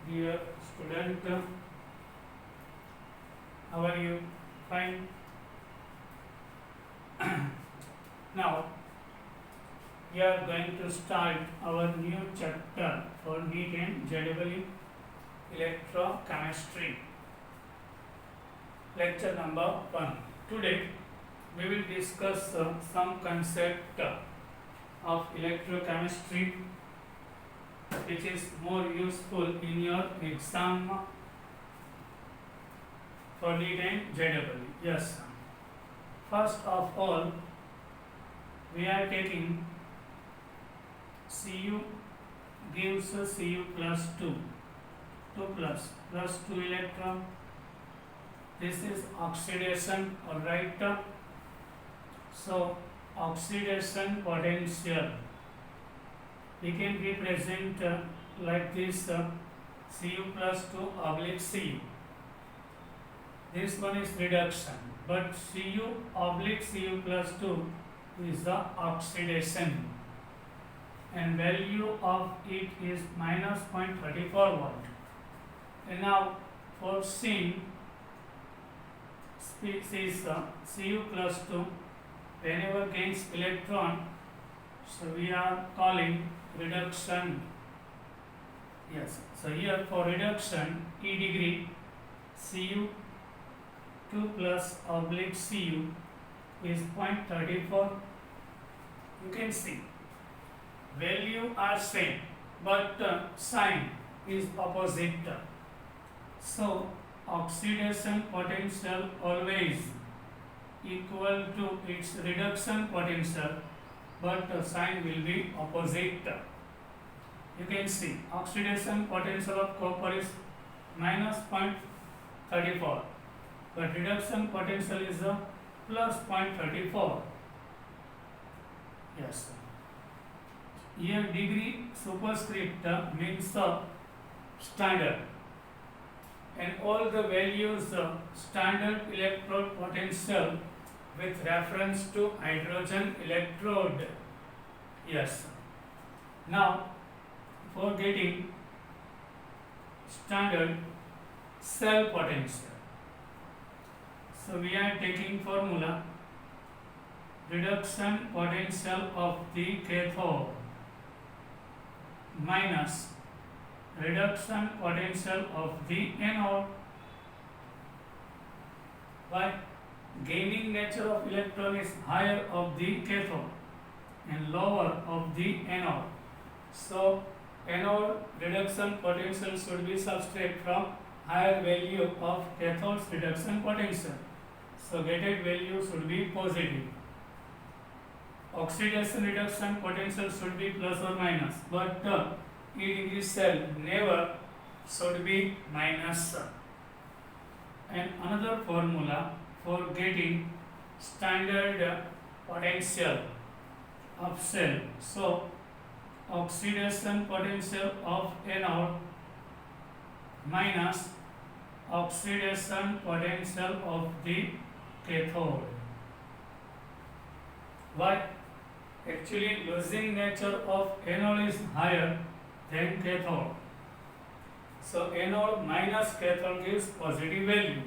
Dear student, how are you? Fine. Now we are going to start our new chapter for NEET and JEE Electrochemistry. Lecture number 1. Today we will discuss some concept of electrochemistry which is more useful in your exam for NEET and JEE. Yes. First of all, we are taking Cu gives Cu plus 2, 2 plus 2 electron. This is oxidation, alright. So, oxidation potential we can represent like this Cu plus 2 oblique Cu. This one is reduction, but Cu oblique Cu plus 2 is the oxidation and value of it is minus 0.34 volt. And now for seeing species Cu plus 2 whenever gains electron, so we are calling reduction. Yes, so here for reduction E degree Cu 2 plus oblique Cu is 0.34. You can see value are same but sign is opposite. So oxidation potential always equal to its reduction potential, but sign will be opposite. You can see oxidation potential of copper is minus 0.34, but reduction potential is plus 0.34. Yes. Here degree superscript means standard, and all the values standard electrode potential with reference to hydrogen electrode. Yes. Now for getting standard cell potential, so we are taking formula reduction potential of the cathode minus reduction potential of the anode. Why? Gaining nature of electron is higher of the cathode and lower of the anode. So anode reduction potential should be subtracted from higher value of cathode's reduction potential. So gated value should be positive. Oxidation reduction potential should be plus or minus, but E degree cell never should be minus. And another formula for getting standard potential of cell. So oxidation potential of anode minus oxidation potential of the cathode. Why? Actually losing nature of anode is higher than cathode. So anode minus cathode gives positive value.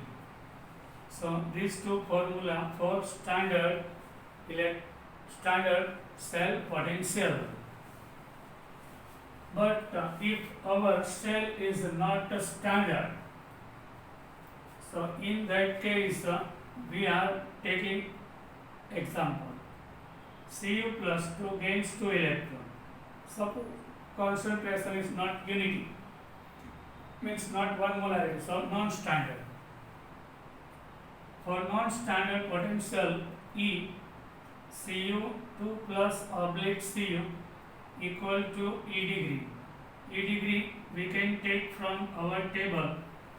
So these two formula for standard cell potential. But if our cell is not standard, so in that case we are taking example. Cu plus 2 gains 2 electron. Suppose concentration is not unity, means not one molarity, so non-standard. For non-standard potential E, Cu2 plus oblique Cu equal to E degree. E degree we can take from our table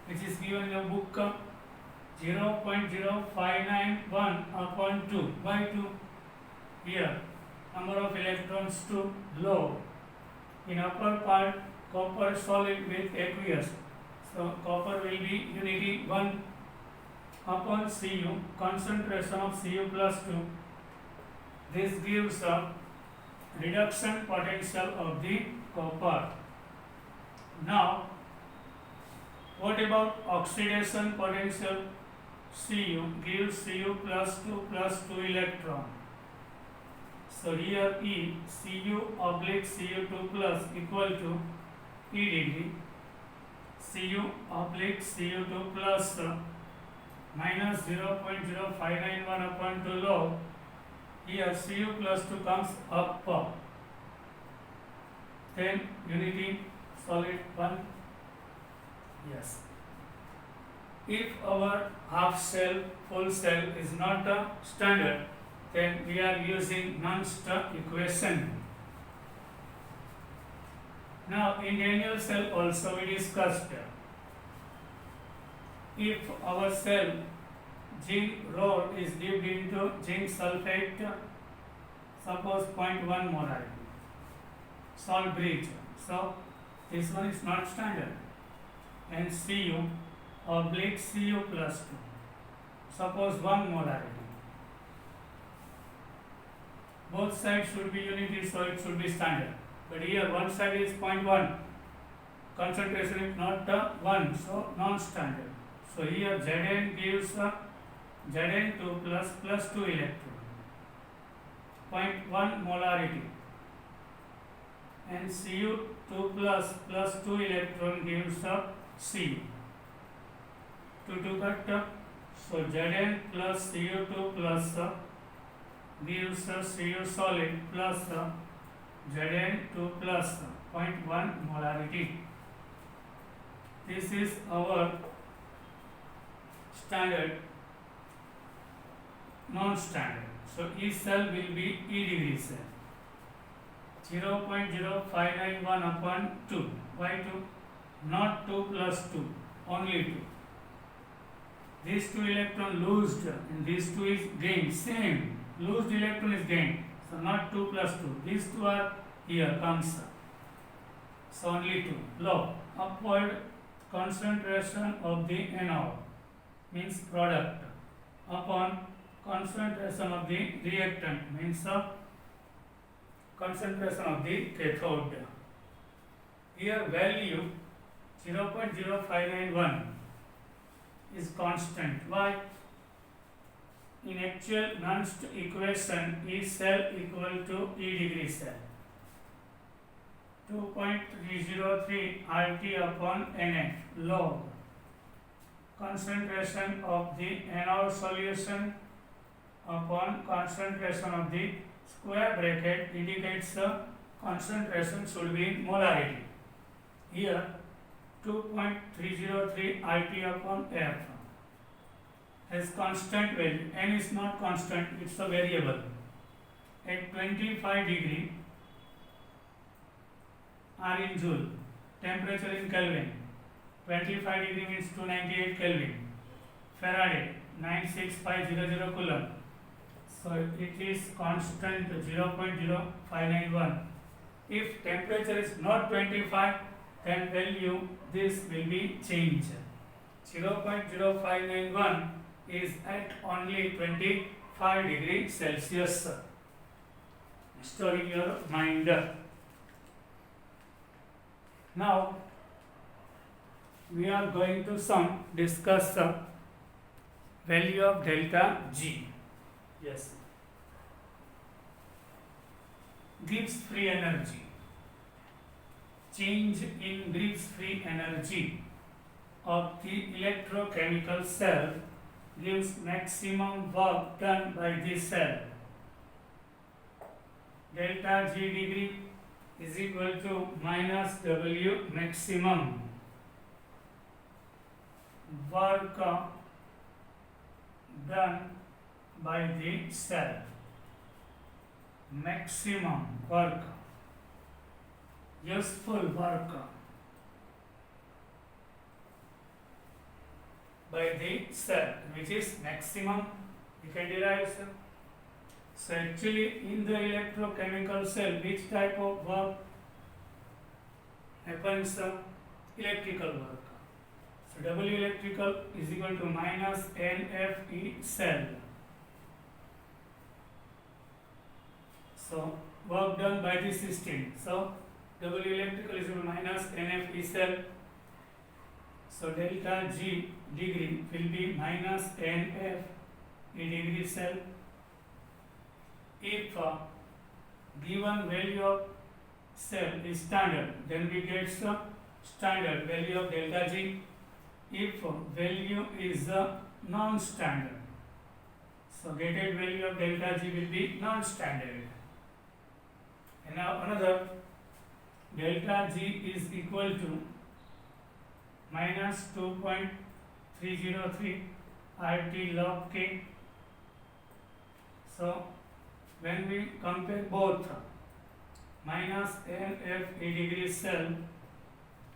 which is given in the book 0.0591 upon 2 by 2. Here number of electrons to low. In upper part copper solid with aqueous, so copper will be unity 1 upon Cu, concentration of Cu plus 2. This gives a reduction potential of the copper. Now What about oxidation potential? Cu gives Cu plus 2 plus 2 electron. So here E Cu oblique Cu2 plus equal to E degree. Cu oblique Cu2 plus minus 0.0591 upon 2 log. Here Cu plus 2 comes up. Then unity solid 1. Yes. If our half shell, full shell is not a standard, then we are using Nernst equation. Now in annual cell also we discussed, if our cell zinc rod is dipped into zinc sulfate, suppose 0.1 molarity, salt bridge, so this one is not standard, and Cu oblique Cu plus 2, suppose 1 molarity, both sides should be unity, so it should be standard, but here one side is 0.1, concentration is not 1, so non-standard. So here Zn gives Zn2 plus 2 electron, 0.1 molarity, and Cu2 plus 2 electron gives C. 2 cut, so Zn plus Cu2 plus gives Cu solid plus Zn2 plus 0.1 molarity. This is our standard, non-standard. So each cell will be E degree cell. 0.0591 upon 2. Why 2? Not 2 plus 2, only 2. These 2 electron loosed and these 2 is gained. Same, loosed electron is gained. So not 2 plus 2. These 2 are here, comes. So only 2. Low. Upward concentration of the anode means product upon concentration of the reactant means concentration of the cathode. Here value 0.0591 is constant. Why? In actual Nernst equation, E cell equal to E degree cell. 2.303 RT upon NF log. Concentration of the anode solution upon concentration of the square bracket indicates the concentration should be in molarity. Here 2.303 RT upon F has constant value. N is not constant, it's a variable. At 25 degree R in joule, temperature in Kelvin, 25 degree means 298 Kelvin, Faraday 96500 Coulomb. So it is constant 0.0591. If temperature is not 25, then value this will be changed. 0.0591 is at only 25 degrees Celsius. Store in your mind. Now we are going to discuss the value of delta G. Yes. Gibbs free energy. Change in Gibbs free energy of the electrochemical cell gives maximum work done by the cell. Delta G degree is equal to minus W maximum work done by the cell. Maximum work, useful work by the cell, which is maximum, you can derive. So actually in the electrochemical cell, which type of work happens? Electrical work. So W electrical is equal to minus NFE cell. So work done by the system. So W electrical is equal to minus NFE cell. So delta G degree will be minus NF in degree cell. If given value of cell is standard, then we get some standard value of delta G. If value is non-standard, so gated value of delta G will be non-standard. And now another, delta G is equal to minus 2.303 RT log K. So when we compare both, minus NF a degree cell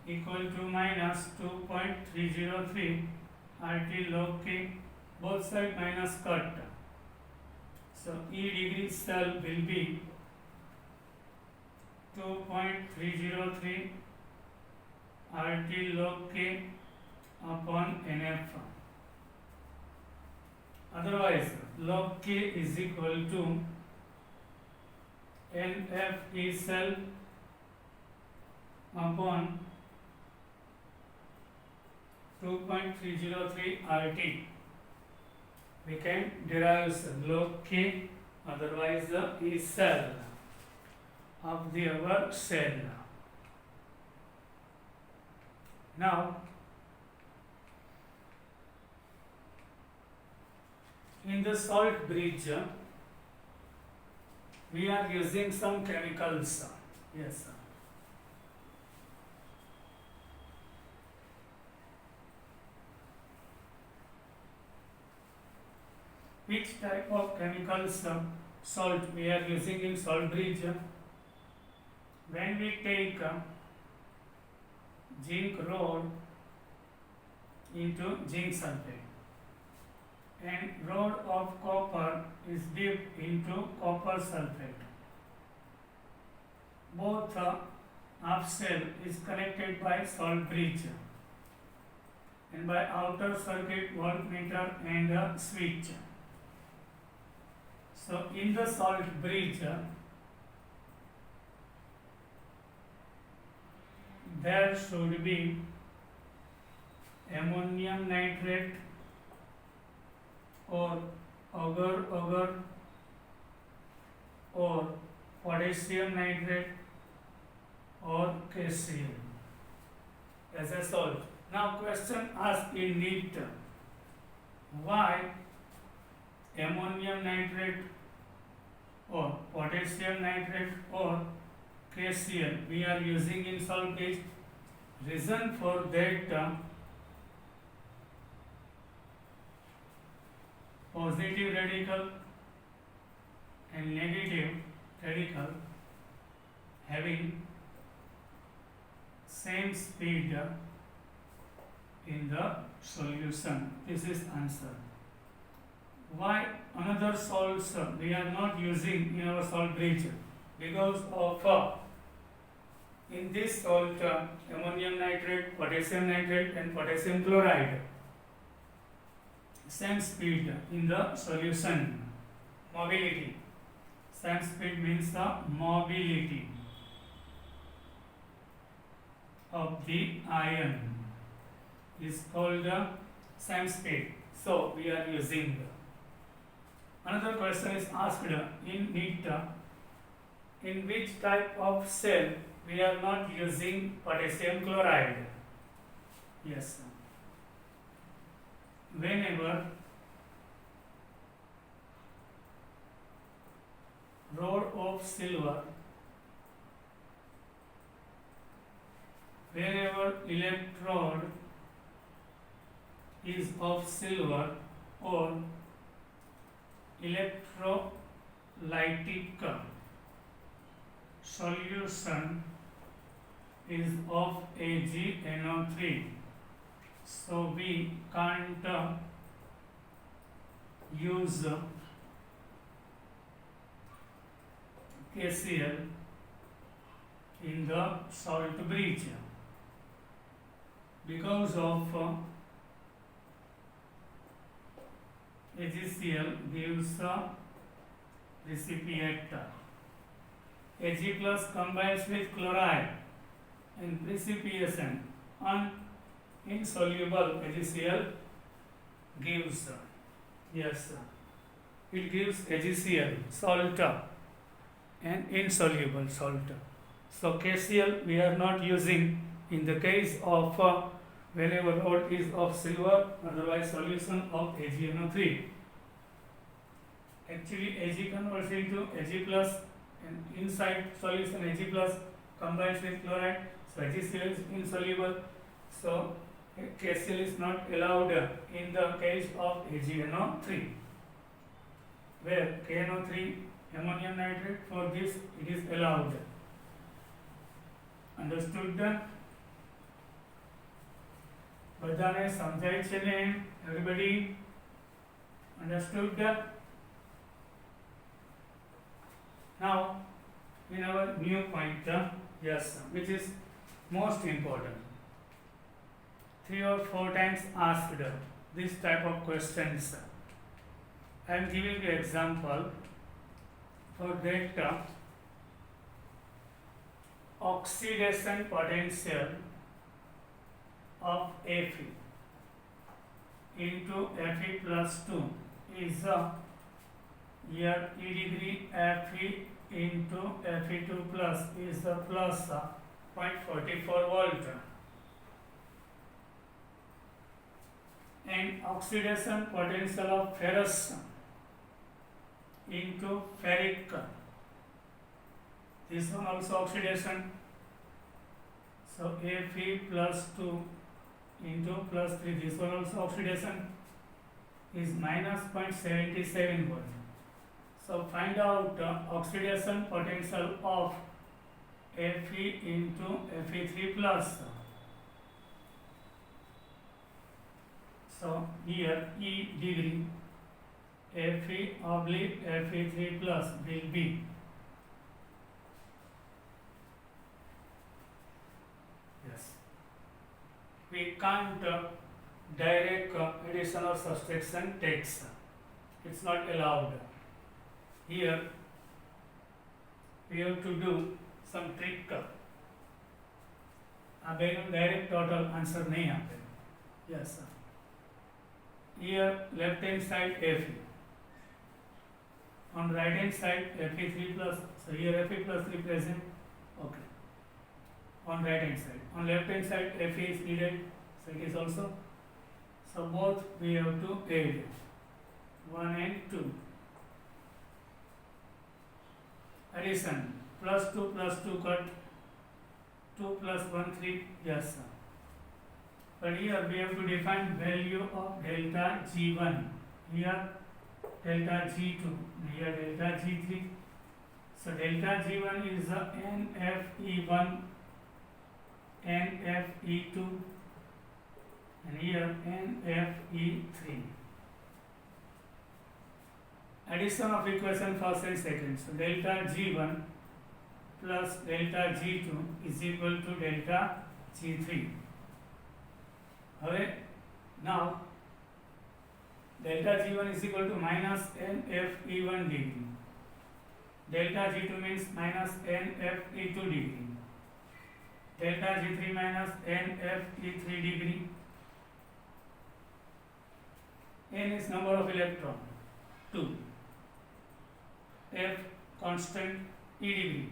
equal to minus 2.303 RT log K, both side minus cut. So E degree cell will be 2.303 RT log K upon NF. Otherwise, log K is equal to NF E cell upon 2.303 RT. We can derive log K, otherwise the E cell of the our cell. Now, in the salt bridge, we are using some chemicals. Yes. Which type of chemicals salt we are using in salt bridge? When we take zinc rod into zinc sulfate and rod of copper is dipped into copper sulfate, both half cell is connected by salt bridge and by outer circuit voltmeter and a switch. So in the salt bridge, there should be ammonium nitrate or agar or potassium nitrate or KCl as a salt. Now question asked in NEET, why ammonium nitrate or potassium nitrate or KCl we are using in salt bridge? Reason for that, positive radical and negative radical having same speed in the solution. This is answer. Why another salts we are not using in our salt bridge? Because of in this salt ammonium nitrate, potassium nitrate and potassium chloride, same speed in the solution. Mobility, same speed means the mobility of the ion is called the same speed. So we are using. Another question is asked in NEET, in which type of cell we are not using potassium chloride? Yes. Whenever rod of silver, wherever electrode is of silver or electrolytic solution is of AgNO3, so we can't use KCl in the salt bridge because of AgCl gives a precipitate. Ag plus combines with chloride in precipitation on insoluble HCl gives, yes, it gives HCl salt and insoluble salt. So KCl we are not using in the case of whenever rod is of silver, otherwise solution of AgNO3. Actually Ag converts into Ag plus and inside solution Ag plus combines with chloride, so HCl is insoluble, so KCl is not allowed in the case of AgNO3, where KNO3 ammonium nitrate, for this it is allowed. Understood? બધાને સમજાય છે ને? Everybody understood? Now in our new point, yes, which is most important, 3 or 4 times asked this type of questions. I am giving you example for that oxidation potential of Fe into Fe plus 2 is here E degree Fe into Fe2 plus is the plus 0.44 volt, and oxidation potential of ferrous into ferric, this one also oxidation, so Fe plus 2 into plus 3, this one also oxidation, is minus 0.77 volt. So find out oxidation potential of Fe into Fe3 plus. So here E degree Fe oblique Fe3 plus will be, yes, we can't direct addition or subtraction takes, it's not allowed. Here we have to do some trick. આ બેનું direct total answer નહીં આપે. Yes sir. Here left hand side Fe, on right hand side Fe3 plus, so here Fe plus 3 present, okay, on right hand side. On left hand side Fe is needed, so it is also, so both we have to add 1 and 2. Addition, plus 2 cut, 2 plus 1 3, yes sir. But here we have to define value of delta G1, here delta G2, here delta G3. So delta G1 is NFE1, NFE2 and here NFE3. Addition of equation first and second. So delta G1 plus delta G2 is equal to delta G3. Now delta G1 is equal to minus NFE1 degree. Delta G2 means minus NFE2 degree. Delta G3 minus NFE3 degree. N is number of electron, 2. F constant, E degree,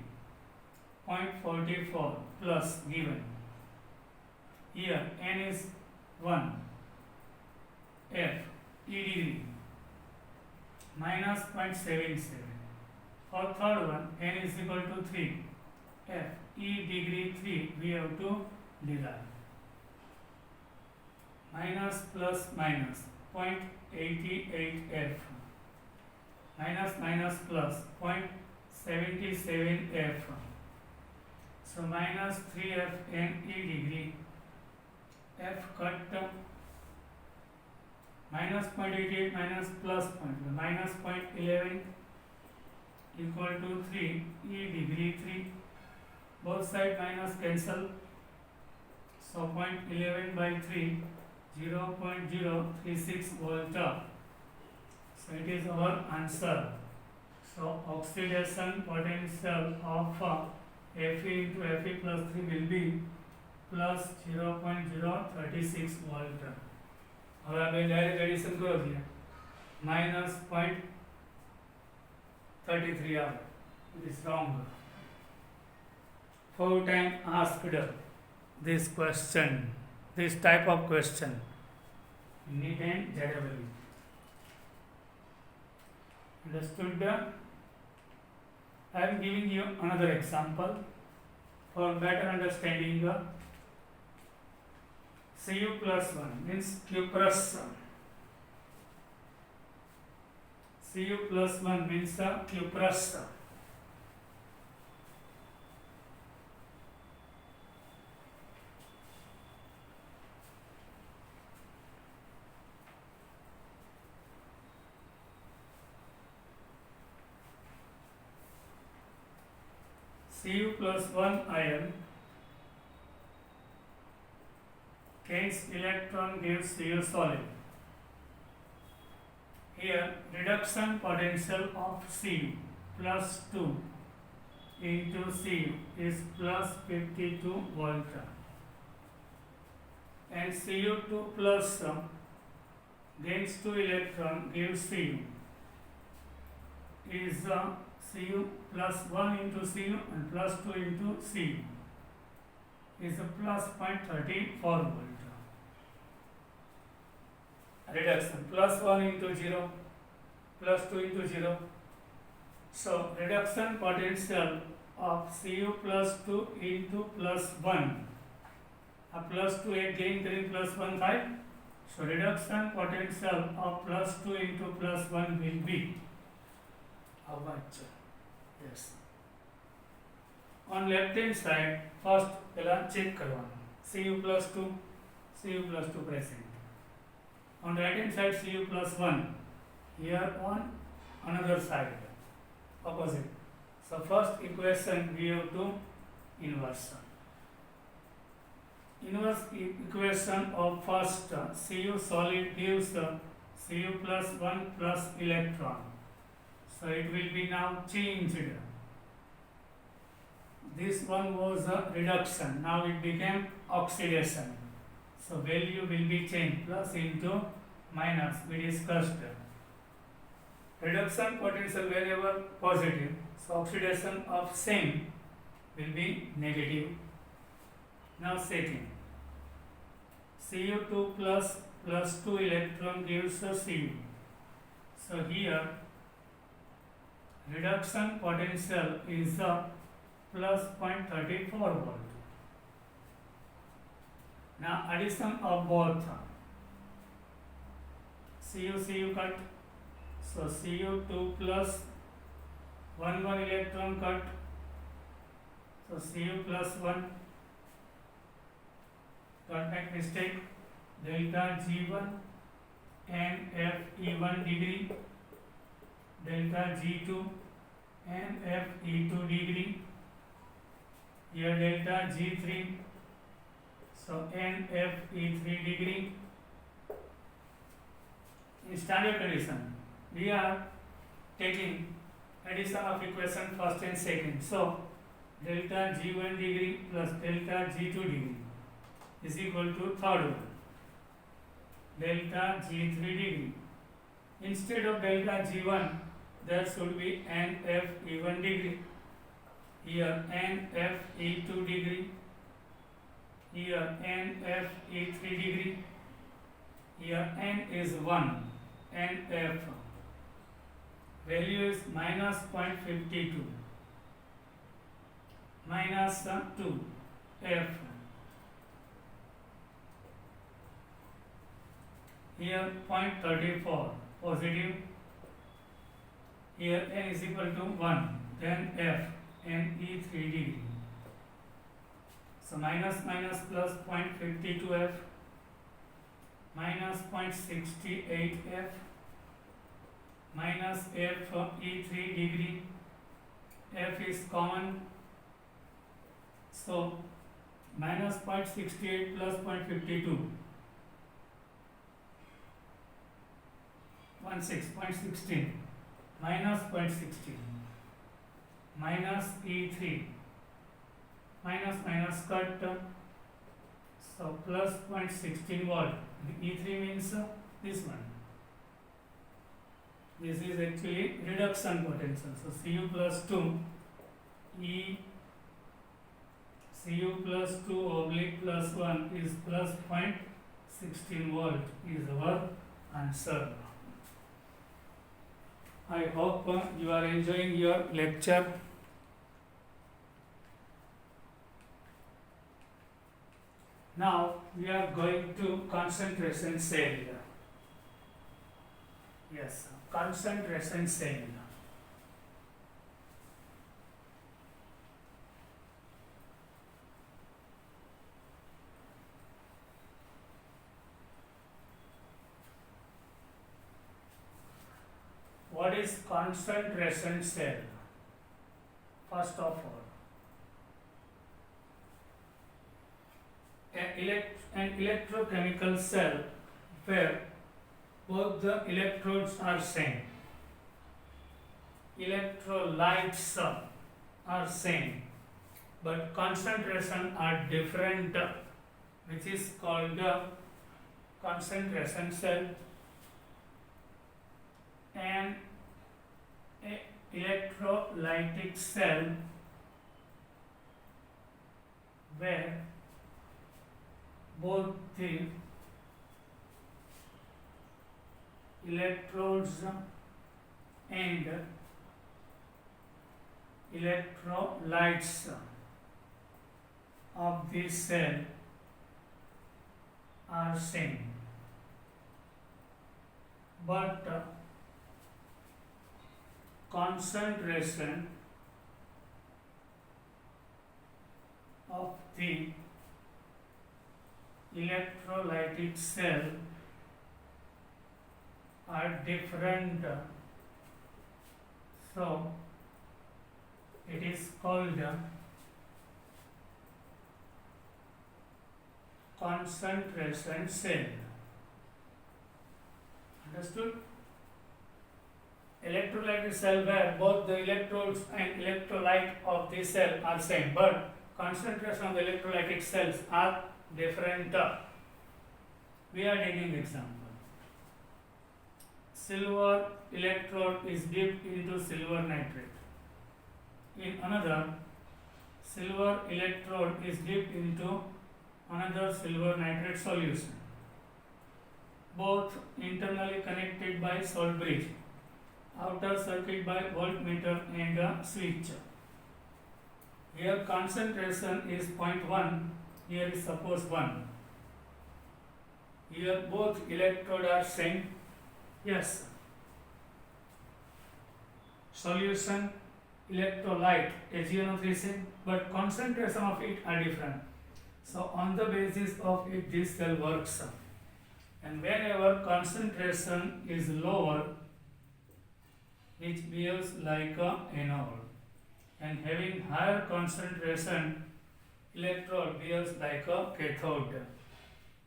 0.44 plus given. Here N is 1, F E degree minus 0.77. For third one N is equal to 3, F E degree 3 we have to derive. Minus plus minus 0.88 F minus minus plus 0.77 F. So minus 3F N E degree, F cut, minus 0.88 minus plus minus 0.11 equal to 3 E degree 3. Both side minus cancel. So 0.11 by 3, 0.036 volt. So it is our answer. So oxidation potential of Fe into Fe plus 3 will be plus 0.036 volt. હવે આપણે direct addition કરો છીએ minus 0.33 આવે. It is wrong. 4 times asked this question, this type of question. NEET and JEE. Understood? I am giving you another example for better understanding. Cu plus 1 means cuprous. Cu plus 1 means cuprous. Cu plus 1 ion gains electron gives Cu solid. Here reduction potential of Cu plus 2 into Cu is plus 52 volt, and Cu2 plus gains 2 electron gives Cu is Cu plus 1 into Cu and plus 2 into Cu is a plus 0.34 volt. Reduction plus 1 into 0 plus 2 into 0. So reduction potential of Cu plus 2 into plus 1. Plus 2 again करें plus 1 5. So reduction potential of plus 2 into plus 1 will be how much? Yes. On left hand side, first पहला check करवाना. Cu plus 2 present. On right hand side Cu plus 1. Here on another side, opposite. So first equation we have to inverse. Inverse equation of first Cu solid gives Cu plus 1 plus electron. So it will be now changed. This one was a reduction. Now it became oxidation. So value will be changed, plus into minus. We discussed. Reduction potential wherever positive. So oxidation of same will be negative. Now second. Cu2 plus 2 electron gives a Cu. So here reduction potential is plus 0.34 volt. Now addition of both. Cu cut. So Cu2 plus 1 electron cut. So Cu plus 1. Don't make mistake. Delta G1 and Fe1 degree. Delta G2 and Fe2 degree. Here delta G3. So NFE3 degree. In standard condition, we are taking addition of equation first and second. So delta G1 degree plus delta G2 degree is equal to third one, delta G3 degree. Instead of delta G1, there should be NFE1 degree. Here NFE2 degree. Here NFE3 degree. Here N is 1. NF value is minus 0.52. Minus 2. F. Here 0.34 positive. Here N is equal to 1. Then F. NE3 degree. So minus plus 0.52 F, minus 0.68 F, minus F E3 degree. F is common. So minus 0.68 plus 0.52. 16.16 minus 0.16 minus E3 minus cut So plus 0.16 volt. E3 means this one. This is actually reduction potential. So Cu plus 2 E Cu plus 2 oblique plus 1 is plus 0.16 volt is our answer. I hope you are enjoying your lecture. Now we are going to concentration cell. Yes, concentration cell. What is concentration cell? First of all, an electrochemical cell where both the electrodes are same, electrolytes are same, but concentration are different, which is called the concentration cell. An electrolytic cell where both the electrodes and electrolytes of the cell are same, but concentration of the electrolytic cell are different, so it is called concentration cell. Understood? Electrolytic cell where both the electrodes and electrolyte of the cell are same, but concentration of the electrolytic cells are different. We are taking example. Silver electrode is dipped into silver nitrate. In another, silver electrode is dipped into another silver nitrate solution. Both internally connected by salt bridge, outer circuit by voltmeter and a switch. Here concentration is 0.1, here is suppose 1. Here both electrode are same. Yes. Solution electrolyte AgNO3 same, but concentration of it are different. So on the basis of it this cell works. And whenever concentration is lower, which behaves like a anode, and having higher concentration, electrode behaves like a cathode.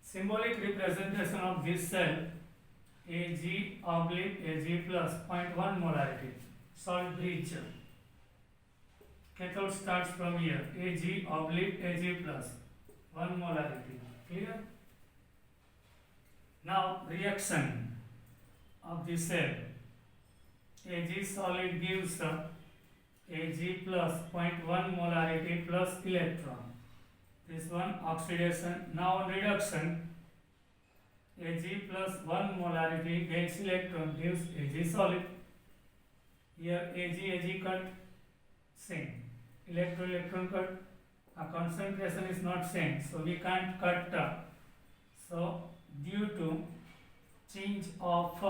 Symbolic representation of this cell Ag oblique Ag plus 0.1 molarity, salt bridge. Cathode starts from here, Ag oblique Ag plus 1 molarity. Clear? Now reaction of the cell. Ag solid gives Ag plus 0.1 molarity plus electron. This one oxidation. Now reduction. Ag plus 1 molarity gets electron gives Ag solid. Here Ag cut same. Electron cut. A concentration is not same, so we can't cut. So due to change of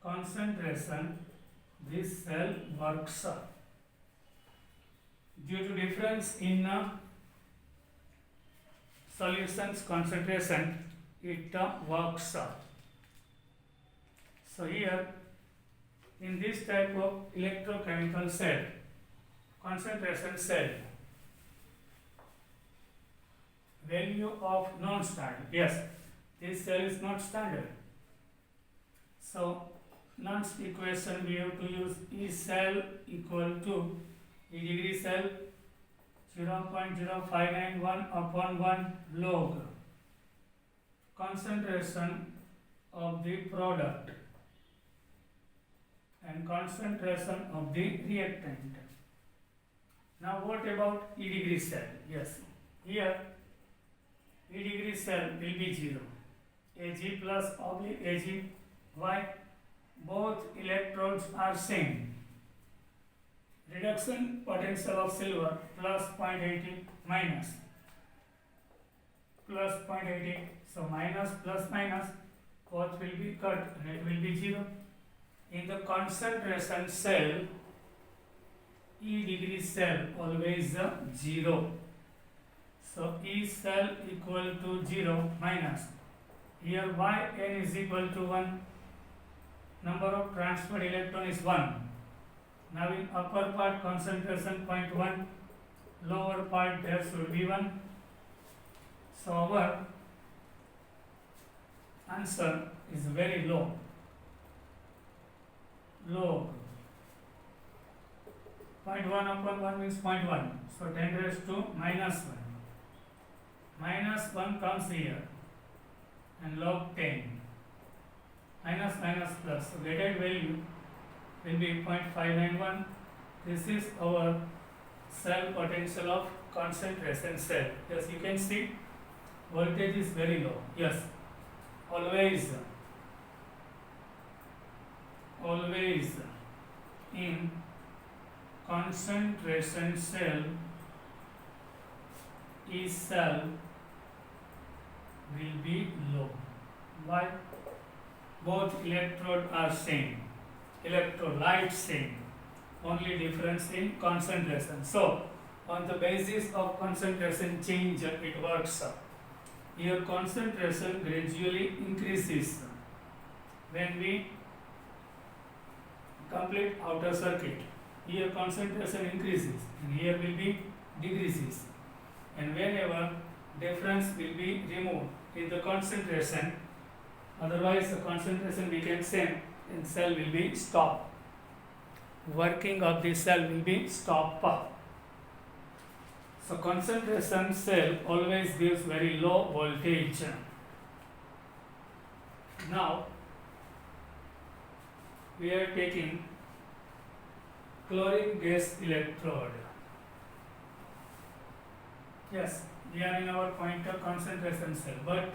concentration, this cell works. Due to difference in solutions concentration, it works. So here in this type of electrochemical cell, concentration cell, value of non-standard. Yes, this cell is not standard. So Nernst equation we have to use E cell equal to E degree cell 0.0591 upon 1 log concentration of the product and concentration of the reactant. Now what about E degree cell? Yes, here E degree cell will be 0. Ag plus oblique Ag. Why? Both electrodes are same. Reduction potential of silver plus 0.80 minus plus 0.80. So minus plus minus, both will be cut and it will be 0. In the concentration cell, E degree cell always 0. So E cell equal to 0 minus. Here Yn is equal to 1. Number of transferred electron is 1. Now in upper part concentration 0.1, lower part there should be 1. So our answer is very low. Log 0.1 upon 1 means 0.1. So 10 raised to minus 1. Minus 1 comes here and log 10. Minus minus plus. So weighted value will be 0.591. This is our cell potential of concentration cell. Yes, you can see voltage is very low. Yes, always in concentration cell, E cell will be low. Why? Both electrode are same, electrolyte same, only difference in concentration. So on the basis of concentration change it works. Here concentration gradually increases when we complete outer circuit. Here concentration increases and here will be decreases, and whenever difference will be removed in the concentration, otherwise the concentration becomes same and cell will be stopped. Working of the cell will be stopped. So concentration cell always gives very low voltage. Now we are taking chlorine gas electrode. Yes, we are in our point of concentration cell, but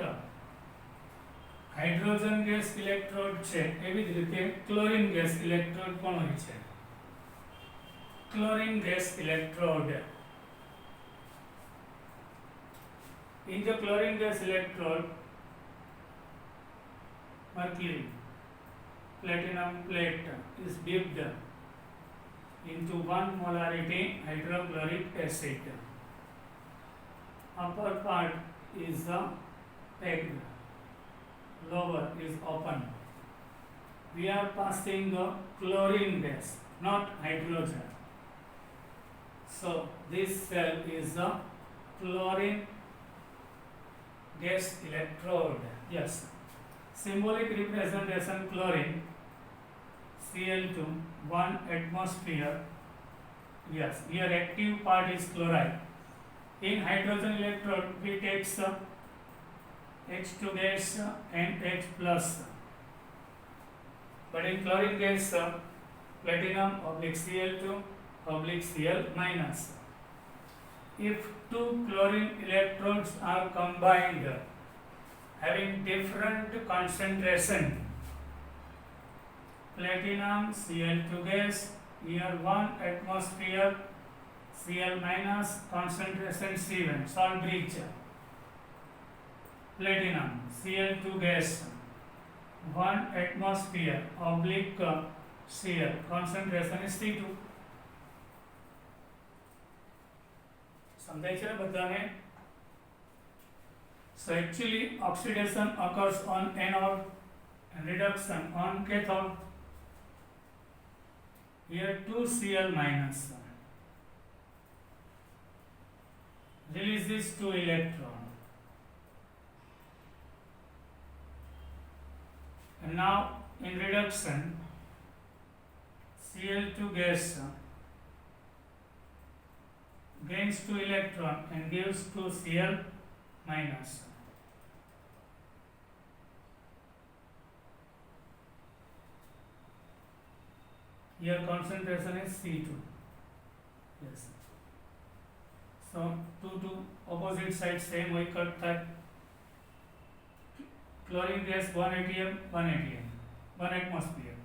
hydrogen gas electrode છે એવી જ રીતે chlorine gas electrode પણ હોય છે. Chlorine gas electrode. In the chlorine gas electrode, mercury platinum plate is dipped into 1 molarity hydrochloric acid. Upper part is pegged, lower is open. We are passing chlorine gas, not hydrogen. So this cell is a chlorine gas electrode. Yes. Symbolic representation chlorine Cl2 1 atmosphere. Yes. Here active part is chloride. In hydrogen electrode we take H2 gas and H plus. But in chlorine gas platinum oblique Cl2 oblique Cl minus. If two chlorine electrodes are combined having different concentration, platinum Cl2 gas, here 1 atmosphere Cl minus, concentration C1, salt bridge. Platinum Cl2 gas 1 atmosphere oblique Cl, concentration is C2. સમજાય છે ને બધાને? So actually oxidation occurs on anode and reduction on cathode. Here 2 Cl minus releases 2 electron, and now in reduction Cl2 gas gains 2 electron and gives 2 Cl minus. Here concentration is C2. Yes. So 2 to opposite side same we cut that. Chlorine gas 1 atm, 1 atm, 1 atmosphere.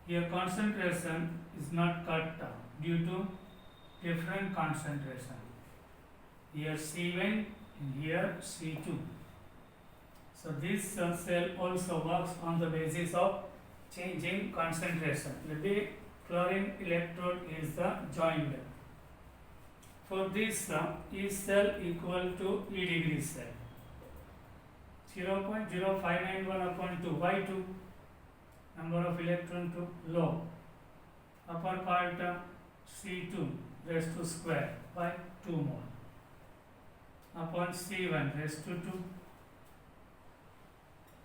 Here concentration is not cut down due to different concentration. Here C1 and here C2. So this cell also works on the basis of changing concentration. The chlorine electrode is the joined. For this E cell equal to E degree cell. 0.0591 upon 2. Why 2? Number of electron to low. Upper part C2 raised to square by 2 more. Upon C1 raised to 2.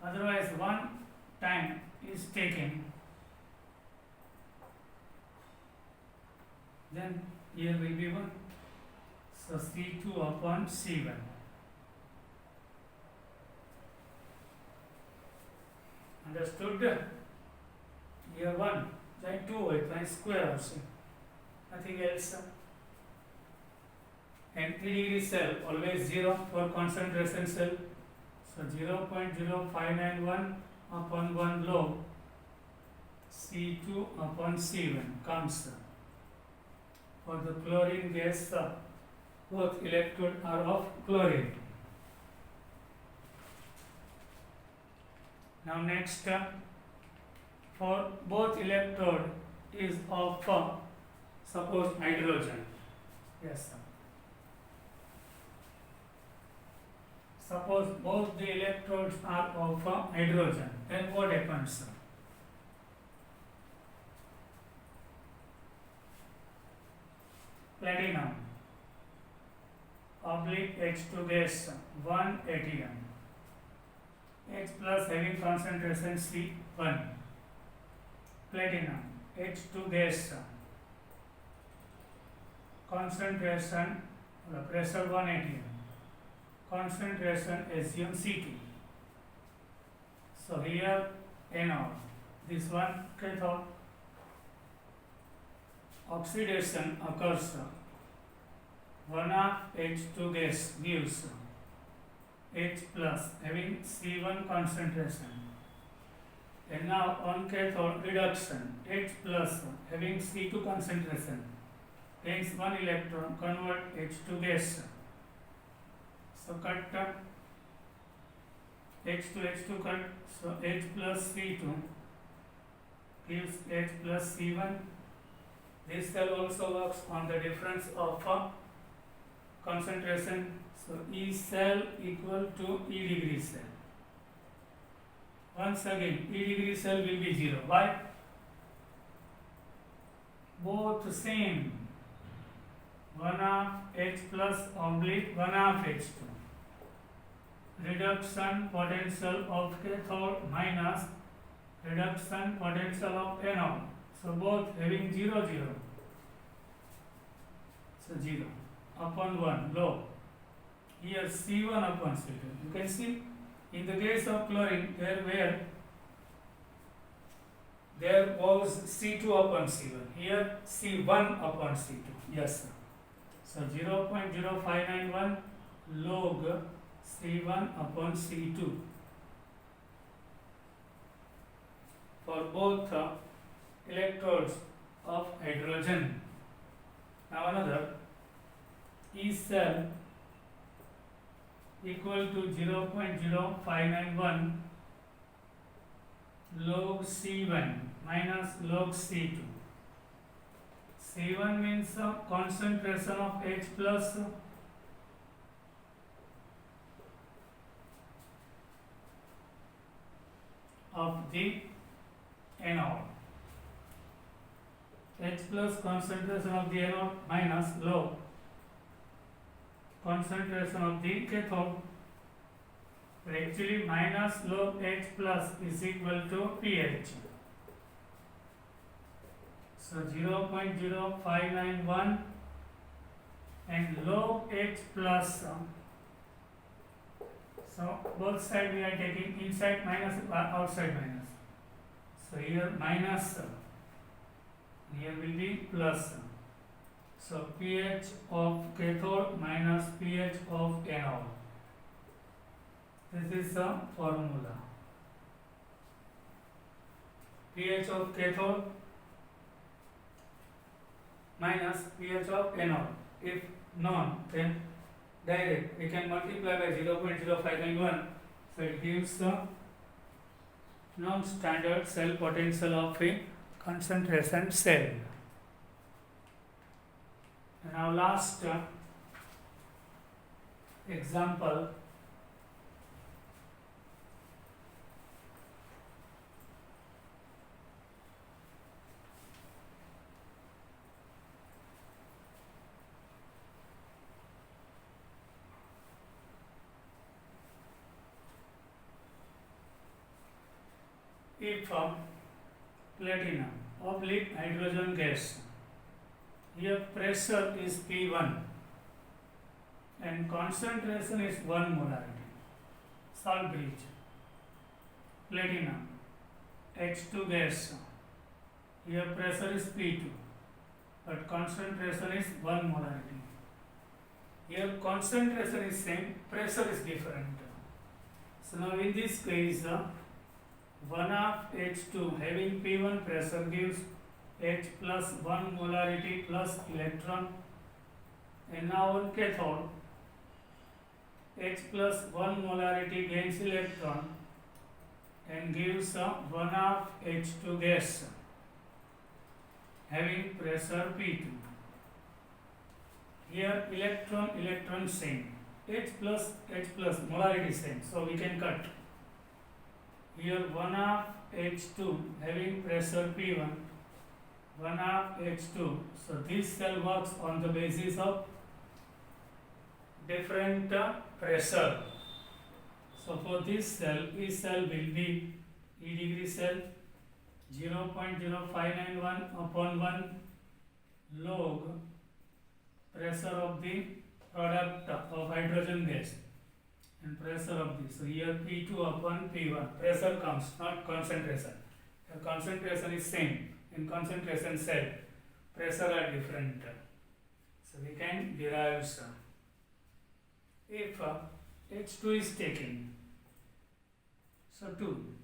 Otherwise, one time is taken. Then here will be 1. So C2 upon C1. Understood? Here 1, then 2, it means square also. Nothing else. And 3 degree cell, always 0 for concentration cell. So 0.0591 upon 1 log C2 upon C1 comes. For the chlorine gas, both electrodes are of chlorine. Now next, for both electrode is of suppose hydrogen. Yes. Suppose both the electrodes are of hydrogen. Then what happens? Platinum oblique H2 gas 1 atm. H plus having concentration C1. Platinum H2 gas concentration pressure 1 atm. Concentration assume C2. So here anode, this one cathode. Oxidation occurs. 1 half H2 gas gives H plus having C1 concentration. And now on cathode reduction, H plus having C2 concentration gains 1 electron, convert H2 gas. So cut H to H2 cut, so H plus C2 gives H plus C1. This cell also works on the difference of concentration. So E cell equal to E degree cell. Once again, E degree cell will be 0. Why? Both same. 1 half H plus oblique 1 half H2. Reduction potential of cathode minus reduction potential of anode. So both having 0, 0. So 0 upon 1 low. Here C1 upon C2. You can see in the case of chlorine there was C2 upon C1. Here C1 upon C2. Yes, sir. So 0.0591 log C1 upon C2 for both electrodes of hydrogen. Now another E cell equal to 0.0591 log C1 minus log C2. C1 means concentration of H plus of the anode. H plus concentration of the anode minus log concentration of the cathode. But actually minus log H plus is equal to pH. So 0.0591 and log h plus so both side we are taking inside minus outside minus. So here minus, here will be plus. So pH of cathode minus pH of anode. This is the formula. pH of cathode minus pH of anode. If known, then direct we can multiply by 0.0591. So it gives the non-standard cell potential of a concentration cell. And our last example, if platinum oblique hydrogen gas, here pressure is P1 and concentration is 1 molarity. Salt bridge, platinum, H2 gas, here pressure is P2 but concentration is 1 molarity. Here concentration is same, pressure is different. So now in this case, 1 of H2 having P1 pressure gives H plus 1 molarity plus electron, and now on cathode H plus 1 molarity gains electron and gives 1 of H2 gas having pressure P2. Here electron same, H plus molarity same, so we can cut. Here 1 of H2 having pressure P1, 1 of H2. So this cell works on the basis of different pressure. So for this cell, E cell will be E degree cell 0.0591 upon 1 log pressure of the product of hydrogen gas and pressure of this. So here P2 upon P1. Pressure comes, not concentration. The concentration is same. In concentration cell, pressure are different. So we can derive some. If H2 is taken, so 2.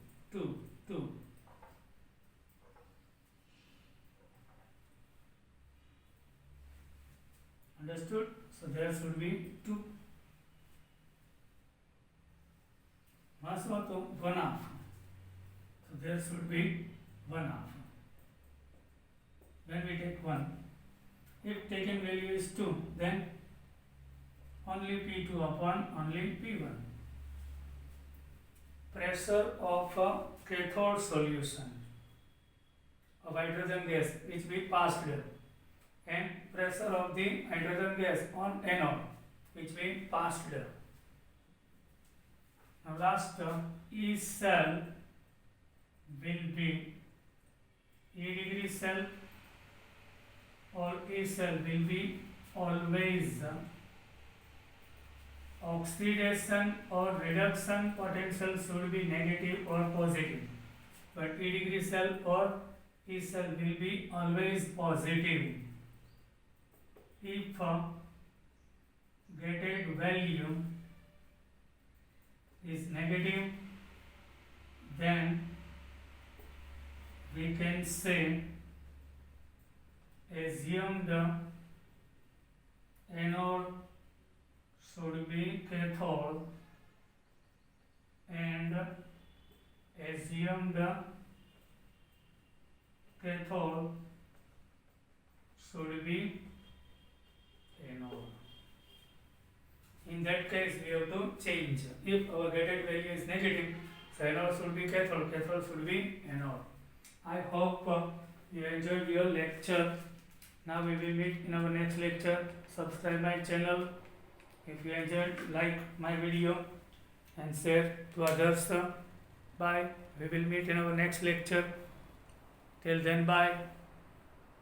Understood? So there should be 2. Mass of 1 half. So there should be 1 half. When we take 1, if taken value is 2, then only P2 upon only P1. Pressure of a cathode solution of hydrogen gas which we passed here, and pressure of the hydrogen gas on anode which we passed here. Now last E cell will be E degree cell, or E cell will be always oxidation or reduction potential should be negative or positive, but E degree cell or E cell will be always positive. If gated value is negative, then we can say assume the anode should be cathode and assume the cathode should be anode. In that case, we have to change. If our gated value is negative, so anode should be cathode should be anode. I hope you enjoyed your lecture. Now we will meet in our next lecture. Subscribe my channel. If you enjoyed, like my video and share to others. Bye. We will meet in our next lecture. Till then, bye.